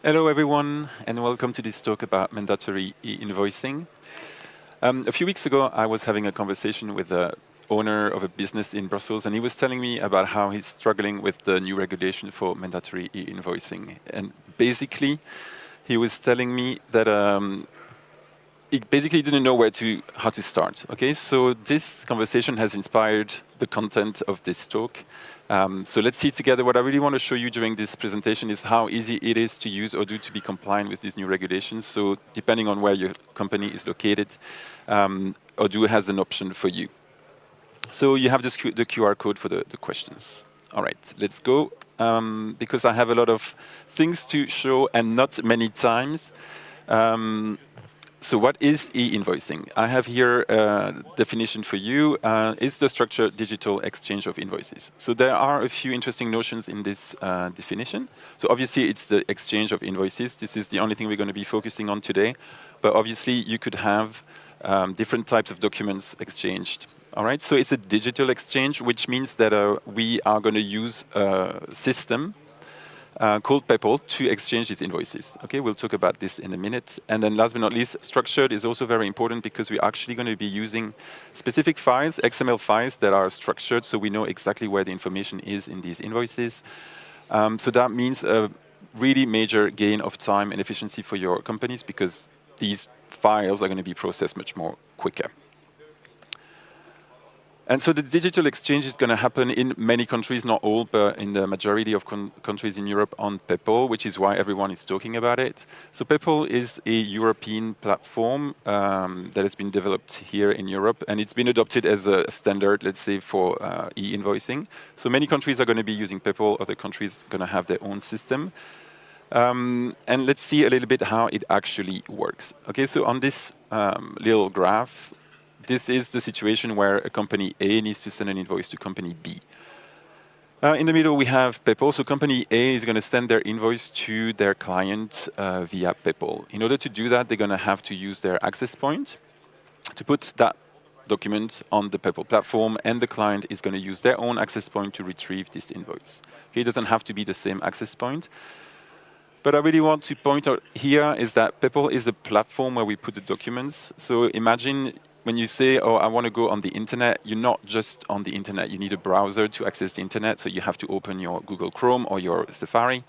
Hello, everyone, and welcome to this talk about mandatory e-invoicing. A few weeks ago, I was having a conversation with the owner of a business in Brussels, and he was telling me about how he's struggling with the new regulation for mandatory e-invoicing. And basically, he was telling me that he basically didn't know how to start. Okay, so this conversation has inspired the content of this talk. So let's see together. What I really want to show you during this presentation is how easy it is to use Odoo to be compliant with these new regulations. So depending on where your company is located, Odoo has an option for you. So you have the QR code for the questions. All right, let's go. Because I have a lot of things to show and not many times. So what is e-invoicing? I have here a definition for you. It's the structured digital exchange of invoices. So there are a few interesting notions in this definition. So obviously, it's the exchange of invoices. This is the only thing we're going to be focusing on today. But obviously, you could have different types of documents exchanged. All right, so it's a digital exchange, which means that we are going to use a system called Peppol to exchange these invoices. Okay, we'll talk about this in a minute. And then last but not least, structured is also very important because we're actually going to be using specific files, XML files that are structured so we know exactly where the information is in these invoices. So that means a really major gain of time and efficiency for your companies because these files are going to be processed much more quicker. And so the digital exchange is going to happen in many countries, not all, but in the majority of countries in Europe on Peppol, which is why everyone is talking about it. So Peppol is a European platform that has been developed here in Europe, and it's been adopted as a standard, let's say, for e-invoicing. So many countries are going to be using Peppol, other countries are going to have their own system. And let's see a little bit how it actually works. Okay, so on this little graph, this is the situation where a company A needs to send an invoice to company B. In the middle, we have Peppol. So company A is going to send their invoice to their client via Peppol. In order to do that, they're going to have to use their access point to put that document on the Peppol platform, and the client is going to use their own access point to retrieve this invoice. Okay, it doesn't have to be the same access point. But I really want to point out here is that Peppol is a platform where we put the documents. So imagine when you say, oh, I want to go on the internet, you're not just on the internet. You need a browser to access the internet, so you have to open your Google Chrome or your Safari.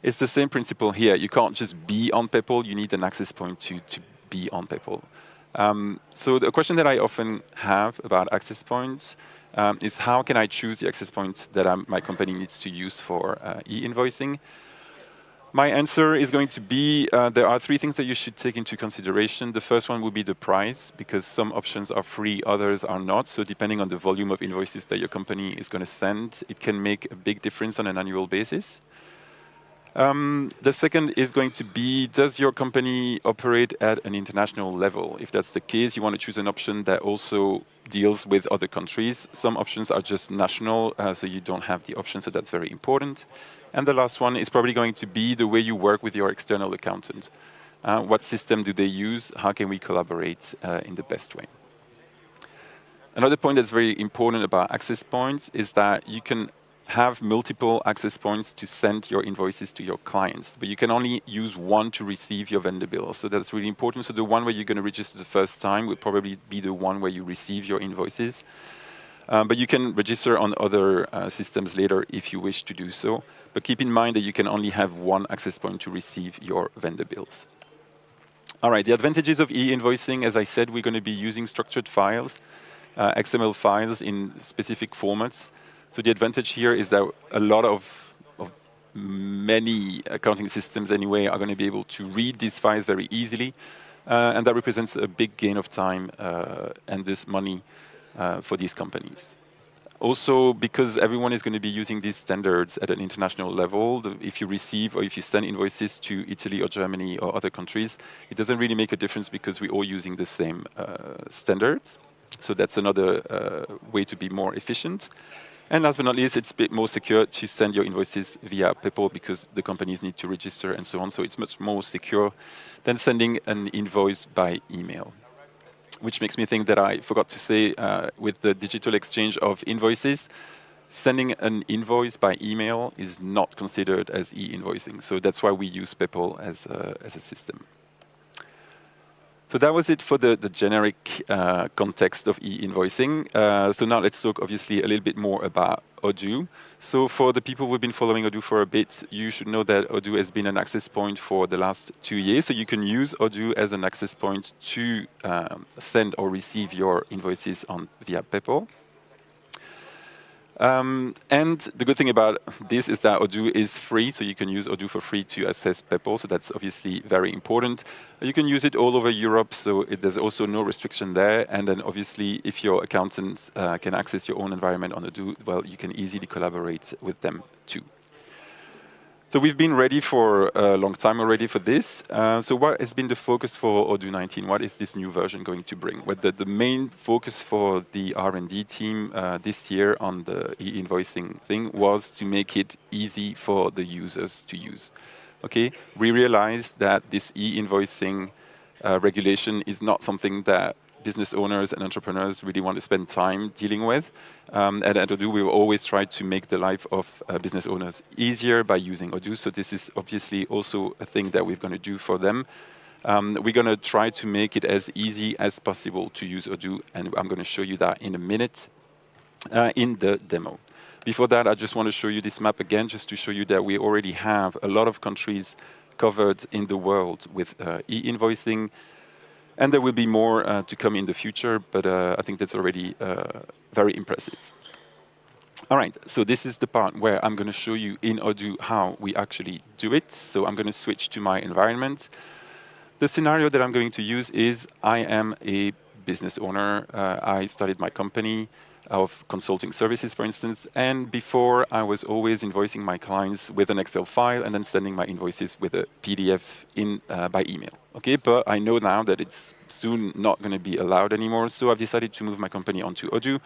It's the same principle here. You can't just be on Peppol. You need an access point to be on Peppol. So the question that I often have about access points is how can I choose the access point that my company needs to use for e-invoicing? My answer is going to be, there are three things that you should take into consideration. The first one would be the price, because some options are free, others are not. So depending on the volume of invoices that your company is going to send, it can make a big difference on an annual basis. The second is going to be, does your company operate at an international level? If that's the case, you want to choose an option that also deals with other countries. Some options are just national, so you don't have the option, so that's very important. And the last one is probably going to be the way you work with your external accountant. What system do they use? How can we collaborate in the best way? Another point that's very important about access points is that you can have multiple access points to send your invoices to your clients, but you can only use one to receive your vendor bill. So that's really important. So the one where you're going to register the first time will probably be the one where you receive your invoices. But you can register on other systems later if you wish to do so. But keep in mind that you can only have one access point to receive your vendor bills. All right, the advantages of e-invoicing, as I said, we're going to be using structured files, XML files in specific formats. So the advantage here is that a lot of many accounting systems anyway are going to be able to read these files very easily. And that represents a big gain of time and this money for these companies. Also, because everyone is going to be using these standards at an international level, if you receive or if you send invoices to Italy or Germany or other countries, it doesn't really make a difference because we're all using the same standards. So that's another way to be more efficient. And last but not least, it's a bit more secure to send your invoices via Peppol because the companies need to register and so on. So it's much more secure than sending an invoice by email. Which makes me think that I forgot to say with the digital exchange of invoices, sending an invoice by email is not considered as e-invoicing. So that's why we use Peppol as a system. So that was it for the generic context of e-invoicing. So now let's talk obviously a little bit more about Odoo. So for the people who've been following Odoo for a bit, you should know that Odoo has been an access point for the last 2 years. So you can use Odoo as an access point to send or receive your invoices via Peppol. And the good thing about this is that Odoo is free, so you can use Odoo for free to access Peppol, so that's obviously very important. You can use it all over Europe, so there's also no restriction there. And then obviously, if your accountants can access your own environment on Odoo, well, you can easily collaborate with them too. So we've been ready for a long time already for this. So what has been the focus for Odoo 19? What is this new version going to bring? Well, the main focus for the R&D team this year on the e-invoicing thing was to make it easy for the users to use. Okay, we realized that this e-invoicing regulation is not something that business owners and entrepreneurs really want to spend time dealing with. And at Odoo, we will always try to make the life of business owners easier by using Odoo. So this is obviously also a thing that we're going to do for them. We're going to try to make it as easy as possible to use Odoo, and I'm going to show you that in a minute in the demo. Before that, I just want to show you this map again, just to show you that we already have a lot of countries covered in the world with e-invoicing. And there will be more to come in the future, but I think that's already very impressive. All right, so this is the part where I'm going to show you in Odoo how we actually do it. So I'm going to switch to my environment. The scenario that I'm going to use is I am a business owner. I started my company of consulting services, for instance, and before I was always invoicing my clients with an Excel file and then sending my invoices with a PDF by email. Okay, but I know now that it's soon not going to be allowed anymore, so I've decided to move my company onto Odoo.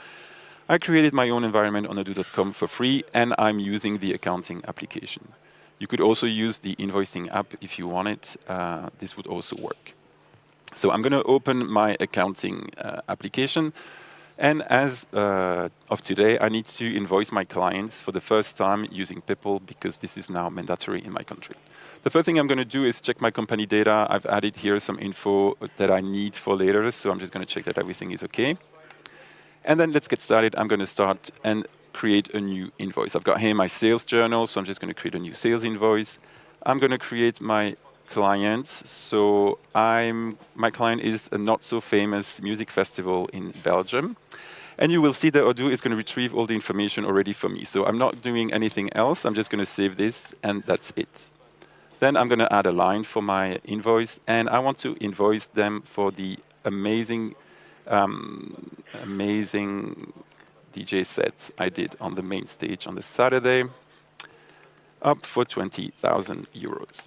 I created my own environment on odoo.com for free, and I'm using the accounting application. You could also use the invoicing app if you want it. This would also work. So I'm going to open my accounting application. And as of today, I need to invoice my clients for the first time using Peppol because this is now mandatory in my country. The first thing I'm going to do is check my company data. I've added here some info that I need for later, so I'm just going to check that everything is OK. And then let's get started. I'm going to start and create a new invoice. I've got here my sales journal, so I'm just going to create a new sales invoice. I'm going to create my client. So my client is a not-so-famous music festival in Belgium. And you will see that Odoo is going to retrieve all the information already for me. So I'm not doing anything else. I'm just going to save this, and that's it. Then I'm going to add a line for my invoice, and I want to invoice them for the amazing DJ set I did on the main stage on the Saturday, up for 20,000 euros.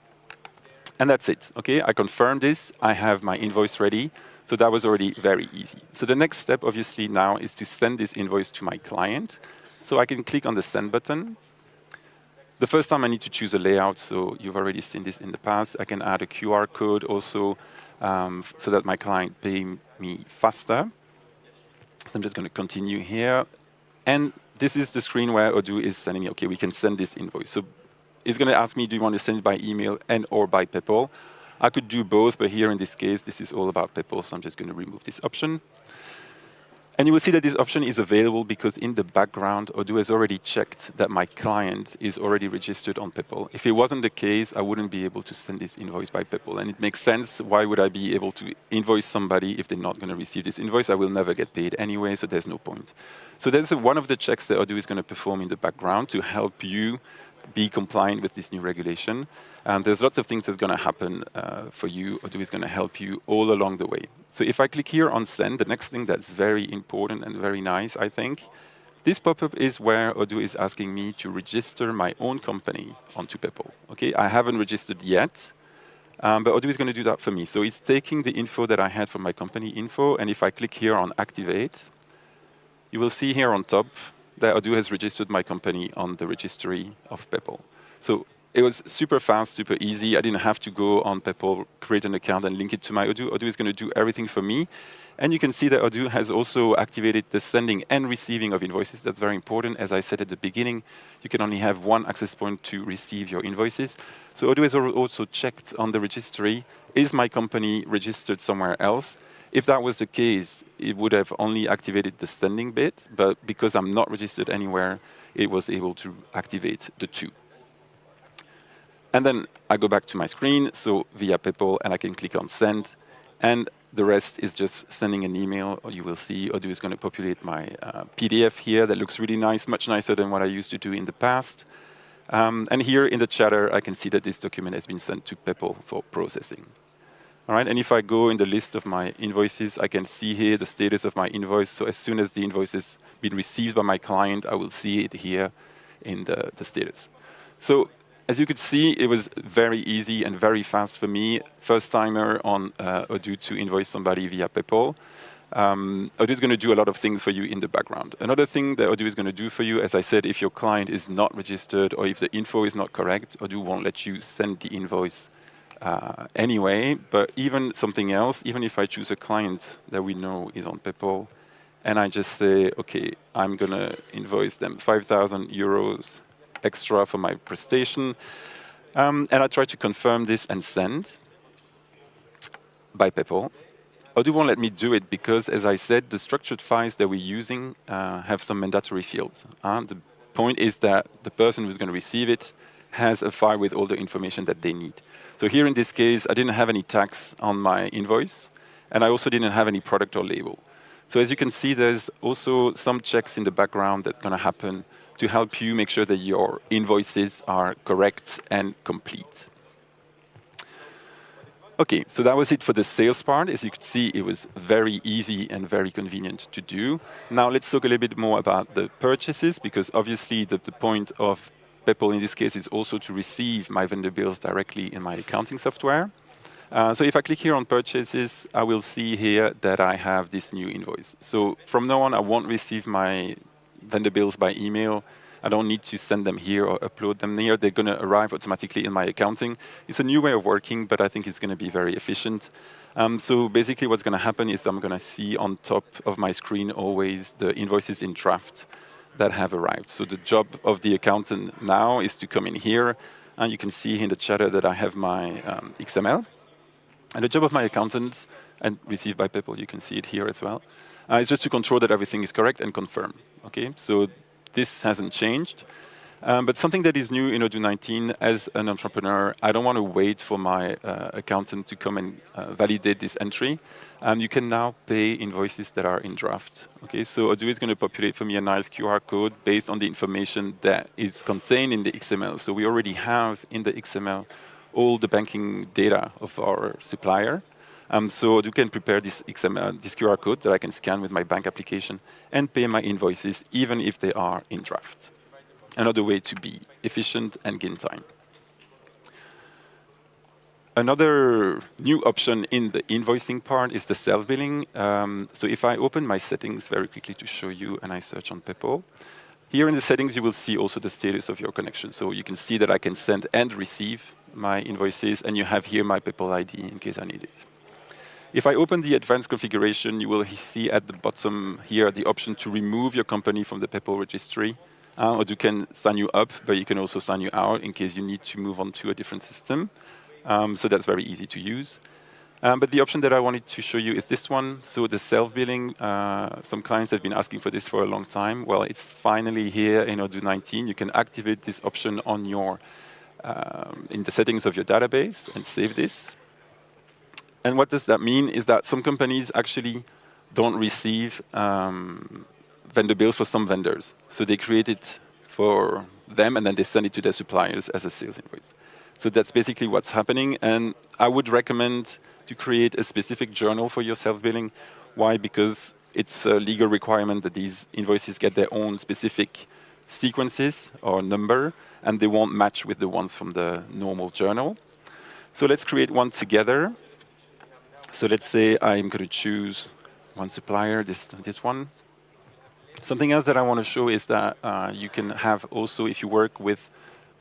And that's it. Okay, I confirm this. I have my invoice ready. So that was already very easy. So the next step, obviously, now is to send this invoice to my client. So I can click on the send button. The first time I need to choose a layout, so you've already seen this in the past. I can add a QR code also so that my client pay me faster. So I'm just going to continue here. And this is the screen where Odoo is sending me, OK, we can send this invoice. So it's going to ask me, do you want to send it by email and or by Peppol? I could do both, but here in this case, this is all about Peppol, so I'm just going to remove this option. And you will see that this option is available because in the background, Odoo has already checked that my client is already registered on Peppol. If it wasn't the case, I wouldn't be able to send this invoice by Peppol. And it makes sense. Why would I be able to invoice somebody if they're not going to receive this invoice? I will never get paid anyway, so there's no point. So that's one of the checks that Odoo is going to perform in the background to help you be compliant with this new regulation. And there's lots of things that's going to happen for you. Odoo is going to help you all along the way. So if I click here on send, the next thing that's very important and very nice, I think, this pop-up is where Odoo is asking me to register my own company onto Peppol. Okay, I haven't registered yet, but Odoo is going to do that for me. So it's taking the info that I had from my company info, and if I click here on activate, you will see here on top that Odoo has registered my company on the registry of Peppol. So it was super fast, super easy. I didn't have to go on Peppol, create an account, and link it to my Odoo. Odoo is going to do everything for me. And you can see that Odoo has also activated the sending and receiving of invoices. That's very important. As I said at the beginning, you can only have one access point to receive your invoices. So Odoo has also checked on the registry, is my company registered somewhere else? If that was the case, it would have only activated the sending bit, but because I'm not registered anywhere, it was able to activate the two. And then I go back to my screen, so via Peppol, and I can click on send. And the rest is just sending an email. Or you will see Odoo is going to populate my PDF here. That looks really nice, much nicer than what I used to do in the past. And here in the chatter, I can see that this document has been sent to Peppol for processing. All right, and if I go in the list of my invoices, I can see here the status of my invoice. So as soon as the invoice has been received by my client, I will see it here in the status. So as you could see, it was very easy and very fast for me. First timer on Odoo to invoice somebody via Peppol. Odoo is going to do a lot of things for you in the background. Another thing that Odoo is going to do for you, as I said, if your client is not registered or if the info is not correct, Odoo won't let you send the invoice anyway. But even something else, even if I choose a client that we know is on Peppol, and I just say, OK, I'm going to invoice them 5,000 euros extra for my prestation. And I try to confirm this and send by Peppol. Odoo won't let me do it because, as I said, the structured files that we're using have some mandatory fields. The point is that the person who's going to receive it has a file with all the information that they need. So here in this case, I didn't have any tax on my invoice, and I also didn't have any product or label. So as you can see, there's also some checks in the background that's going to happen to help you make sure that your invoices are correct and complete. OK, so that was it for the sales part. As you could see, it was very easy and very convenient to do. Now let's talk a little bit more about the purchases, because obviously the point of Peppol in this case is also to receive my vendor bills directly in my accounting software. So if I click here on purchases, I will see here that I have this new invoice. So from now on, I won't receive my vendor bills by email. I don't need to send them here or upload them here. They're going to arrive automatically in my accounting. It's a new way of working, but I think it's going to be very efficient. So basically what's going to happen is I'm going to see on top of my screen always the invoices in draft that have arrived. So the job of the accountant now is to come in here, and you can see in the chatter that I have my XML. And the job of my accountant, and received by Peppol, you can see it here as well, is just to control that everything is correct and confirm. Okay, so this hasn't changed. But something that is new in Odoo 19, as an entrepreneur, I don't want to wait for my accountant to come and validate this entry. You can now pay invoices that are in draft. Okay, so Odoo is going to populate for me a nice QR code based on the information that is contained in the XML. So we already have in the XML all the banking data of our supplier. So Odoo can prepare this XML, this QR code that I can scan with my bank application and pay my invoices, even if they are in draft. Another way to be efficient and gain time. Another new option in the invoicing part is the self-billing. So if I open my settings very quickly to show you, and I search on Peppol, here in the settings, you will see also the status of your connection. So you can see that I can send and receive my invoices, and you have here my Peppol ID in case I need it. If I open the advanced configuration, you will see at the bottom here the option to remove your company from the Peppol registry. Odoo can sign you up, but you can also sign you out in case you need to move on to a different system. So that's very easy to use. But the option that I wanted to show you is this one. So the self-billing, some clients have been asking for this for a long time. Well, it's finally here in Odoo 19. You can activate this option on your, in the settings of your database and save this. And what does that mean is that some companies actually don't receive vendor bills for some vendors. So they create it for them, and then they send it to their suppliers as a sales invoice. So that's basically what's happening. And I would recommend to create a specific journal for your self-billing. Why? Because it's a legal requirement that these invoices get their own specific sequences or number, and they won't match with the ones from the normal journal. So let's create one together. So let's say I'm going to choose one supplier, this one. Something else that I want to show is that you can have also, if you work with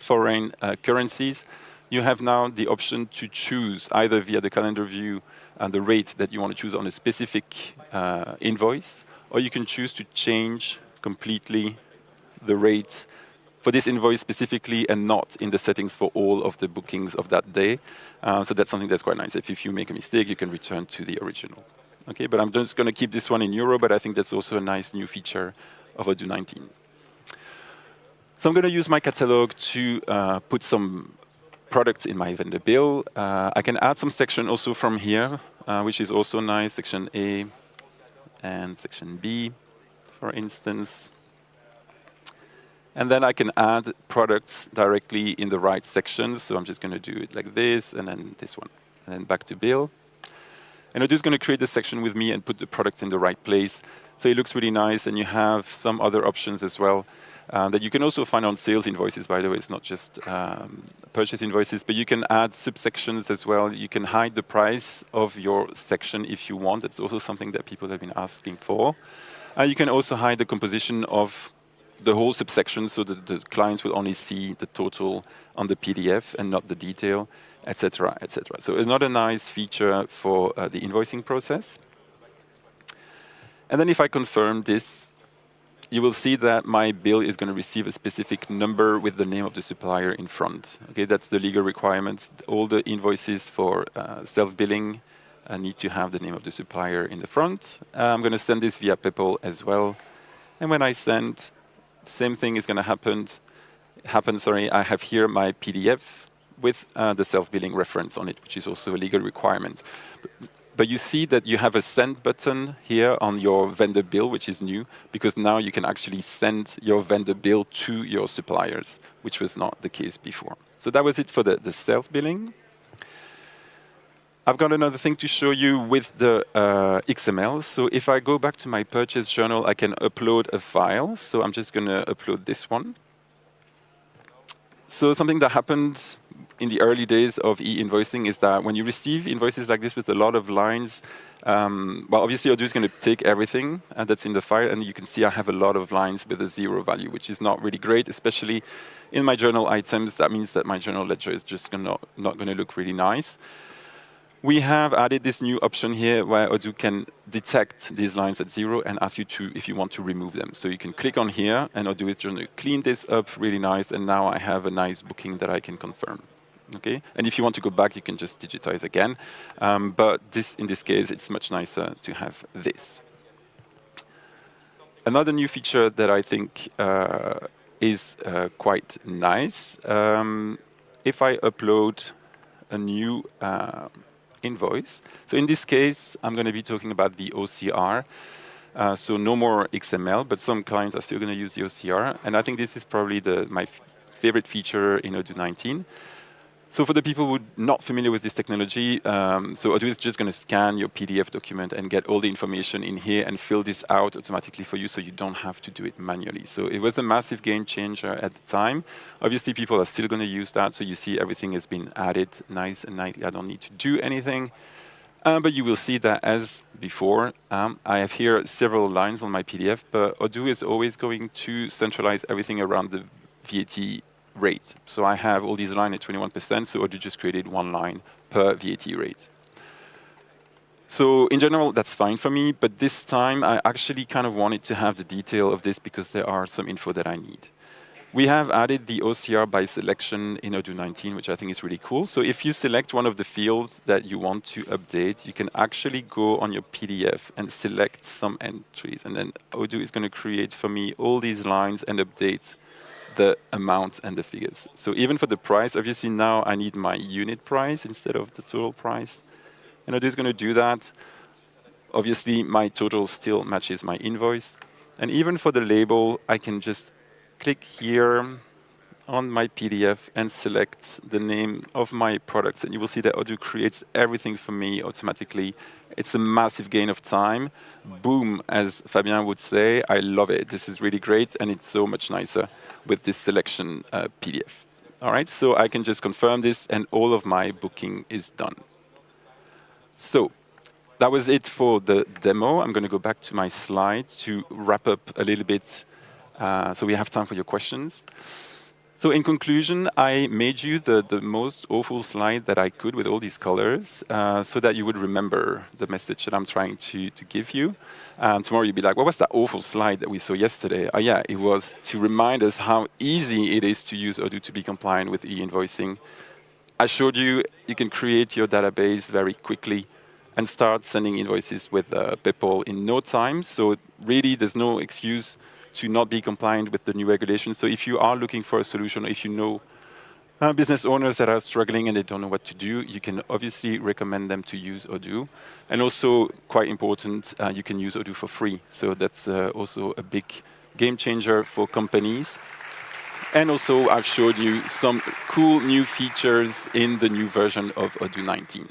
foreign currencies, you have now the option to choose either via the calendar view and the rate that you want to choose on a specific invoice, or you can choose to change completely the rate for this invoice specifically and not in the settings for all of the bookings of that day. So that's something that's quite nice. If you make a mistake, you can return to the original. Okay, but I'm just going to keep this one in euro, but I think that's also a nice new feature of Odoo 19. So I'm going to use my catalog to put some products in my vendor bill. I can add some section also from here, which is also nice, section A and section B, for instance. And then I can add products directly in the right sections. So I'm just going to do it like this, and then this one, and then back to bill. And Odoo is going to create a section with me and put the products in the right place. So it looks really nice, and you have some other options as well that you can also find on sales invoices, by the way. It's not just purchase invoices, but you can add subsections as well. You can hide the price of your section if you want. That's also something that people have been asking for. You can also hide the composition of the whole subsection, so that the clients will only see the total on the PDF and not the detail, etc., etc. So another nice feature for the invoicing process. And then if I confirm this, you will see that my bill is going to receive a specific number with the name of the supplier in front. Okay, that's the legal requirement. All the invoices for self-billing need to have the name of the supplier in the front. I'm going to send this via Peppol as well. And when I send, the same thing is going to happen. I have here my PDF with the self-billing reference on it, which is also a legal requirement. But you see that you have a send button here on your vendor bill, which is new, because now you can actually send your vendor bill to your suppliers, which was not the case before. So that was it for the self-billing. I've got another thing to show you with the XML. So if I go back to my purchase journal, I can upload a file. So I'm just going to upload this one. So something that happened in the early days of e-invoicing is that when you receive invoices like this with a lot of lines, well, obviously Odoo is going to take everything that's in the file, and you can see I have a lot of lines with a 0 value, which is not really great, especially in my journal items. That means that my journal ledger is just not going to look really nice. We have added this new option here where Odoo can detect these lines at 0 and ask you if you want to remove them. So you can click on here, and Odoo is going to clean this up really nice, and now I have a nice booking that I can confirm. Okay, and if you want to go back, you can just digitize again. But in this case, it's much nicer to have this. Another new feature that I think is quite nice, if I upload a new invoice. So in this case, I'm going to be talking about the OCR. So no more XML, but some clients are still going to use the OCR. And I think this is probably my favorite feature in Odoo 19. So for the people who are not familiar with this technology, so Odoo is just going to scan your PDF document and get all the information in here and fill this out automatically for you, so you don't have to do it manually. So it was a massive game changer at the time. Obviously, people are still going to use that. So you see everything has been added nice and neatly. I don't need to do anything. But you will see that as before, I have here several lines on my PDF, but Odoo is always going to centralize everything around the VAT rate. So I have all these lines at 21%, so Odoo just created one line per VAT rate. So in general, that's fine for me, but this time I actually kind of wanted to have the detail of this because there are some info that I need. We have added the OCR by selection in Odoo 19, which I think is really cool. So if you select one of the fields that you want to update, you can actually go on your PDF and select some entries, and then Odoo is going to create for me all these lines and update the amount and the figures. So even for the price, obviously now I need my unit price instead of the total price. And Odoo is going to do that. Obviously, my total still matches my invoice. And even for the label, I can just click here on my PDF and select the name of my products. And you will see that Odoo creates everything for me automatically. It's a massive gain of time. Boom, as Fabien would say. I love it. This is really great, and it's so much nicer with this selection PDF. All right, so I can just confirm this, and all of my booking is done. So that was it for the demo. I'm going to go back to my slides to wrap up a little bit, so we have time for your questions. So in conclusion, I made you the most awful slide that I could with all these colors so that you would remember the message that I'm trying to give you. And tomorrow you'll be like, what was that awful slide that we saw yesterday? Oh yeah, it was to remind us how easy it is to use Odoo to be compliant with e-invoicing. I showed you you can create your database very quickly and start sending invoices with Peppol in no time. So really, there's no excuse to not be compliant with the new regulations. So if you are looking for a solution, or if you know business owners that are struggling and they don't know what to do, you can obviously recommend them to use Odoo. And also, quite important, you can use Odoo for free. So that's also a big game changer for companies. And also, I've showed you some cool new features in the new version of Odoo 19.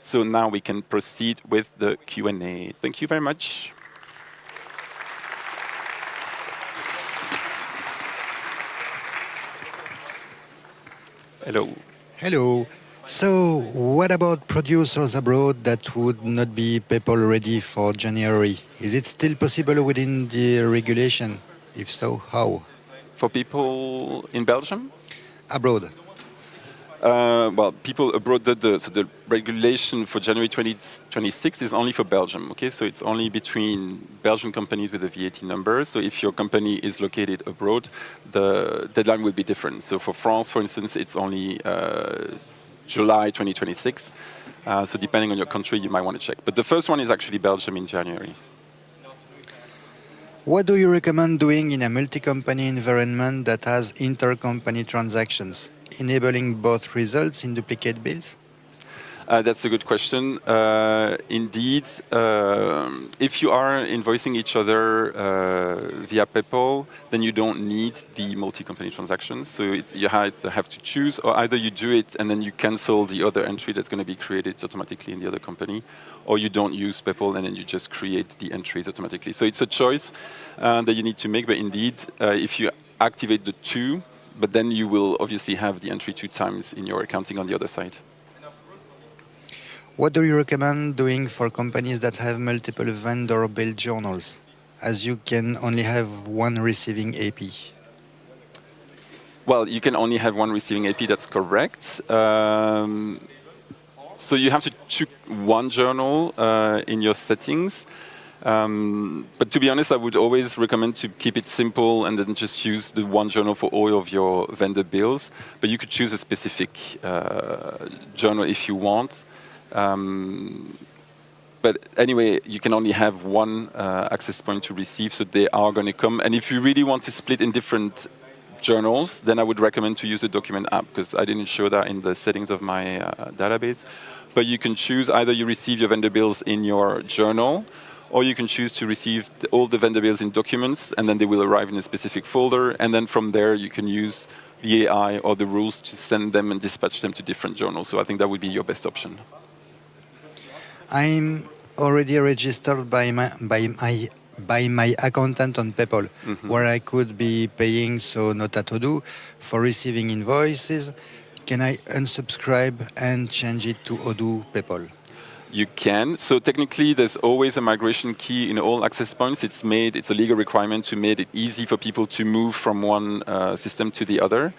So now we can proceed with the Q&A. Thank you very much. Hello. Hello. So, what about producers abroad that would not be Peppol ready for January? Is it still possible within the regulation? If so, how? For people in Belgium? Abroad. Well, people abroad, so the regulation for January 2026 is only for Belgium, okay? So it's only between Belgian companies with a VAT number. So if your company is located abroad, the deadline will be different. So for France, for instance, it's only July 2026. So depending on your country, you might want to check. But the first one is actually Belgium in January. What do you recommend doing in a multi-company environment that has intercompany transactions, enabling both results in duplicate bills? That's a good question. Indeed, if you are invoicing each other via Peppol, then you don't need the multi-company transactions. So you have to choose, or either you do it and then you cancel the other entry that's going to be created automatically in the other company, or you don't use Peppol and then you just create the entries automatically. So it's a choice that you need to make. But indeed, if you activate the two, but then you will obviously have the entry 2 times in your accounting on the other side. What do you recommend doing for companies that have multiple vendor bill journals, as you can only have one receiving AP? Well, you can only have one receiving AP, that's correct. So you have to choose one journal in your settings. But to be honest, I would always recommend to keep it simple and then just use the one journal for all of your vendor bills. But you could choose a specific journal if you want. But anyway, you can only have one access point to receive, so they are going to come. And if you really want to split in different journals, then I would recommend to use the document app, because I didn't show that in the settings of my database. But you can choose either you receive your vendor bills in your journal, or you can choose to receive all the vendor bills in documents, and then they will arrive in a specific folder. And then from there, you can use the AI or the rules to send them and dispatch them to different journals. So I think that would be your best option. I'm already registered by my accountant on Peppol, where I could be paying, so not at Odoo, for receiving invoices. Can I unsubscribe and change it to Odoo Peppol? You can. So technically, there's always a migration key in all access points. It's a legal requirement to make it easy for people to move from one system to the other.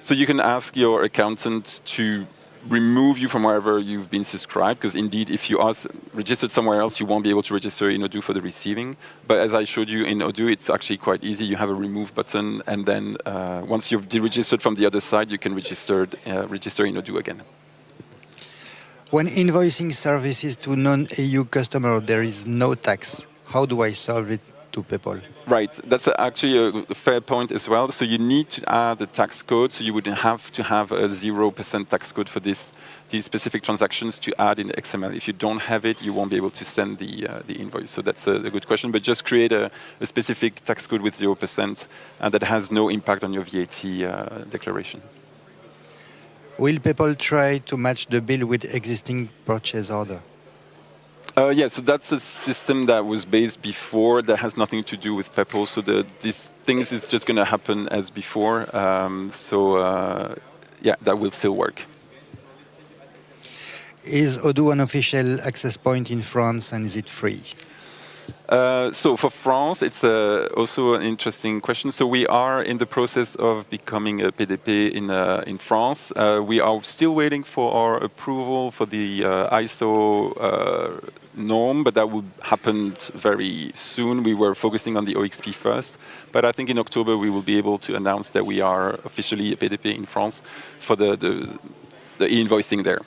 So you can ask your accountant to remove you from wherever you've been subscribed, because indeed, if you are registered somewhere else, you won't be able to register in Odoo for the receiving. But as I showed you in Odoo, it's actually quite easy. You have a remove button, and then once you've deregistered from the other side, you can register in Odoo again. When invoicing services to non-EU customers, there is no tax. How do I solve it to Peppol? Right, that's actually a fair point as well. So you need to add a tax code. So you would have to have a 0% tax code for these specific transactions to add in the XML. If you don't have it, you won't be able to send the invoice. So that's a good question. But just create a specific tax code with 0% that has no impact on your VAT declaration. Will Peppol try to match the bill with existing purchase order? Yeah, so that's a system that was based before that has nothing to do with Peppol. So these things is just going to happen as before. Yeah, that will still work. Is Odoo an official access point in France, and is it free? So for France, it's also an interesting question. So we are in the process of becoming a PDP in France. We are still waiting for our approval for the ISO norm, but that will happen very soon. We were focusing on the OXP first, but I think in October we will be able to announce that we are officially a PDP in France for the e-invoicing there.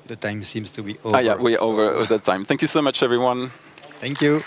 The time seems to be over. Yeah, we're over that time. Thank you so much, everyone. Thank you.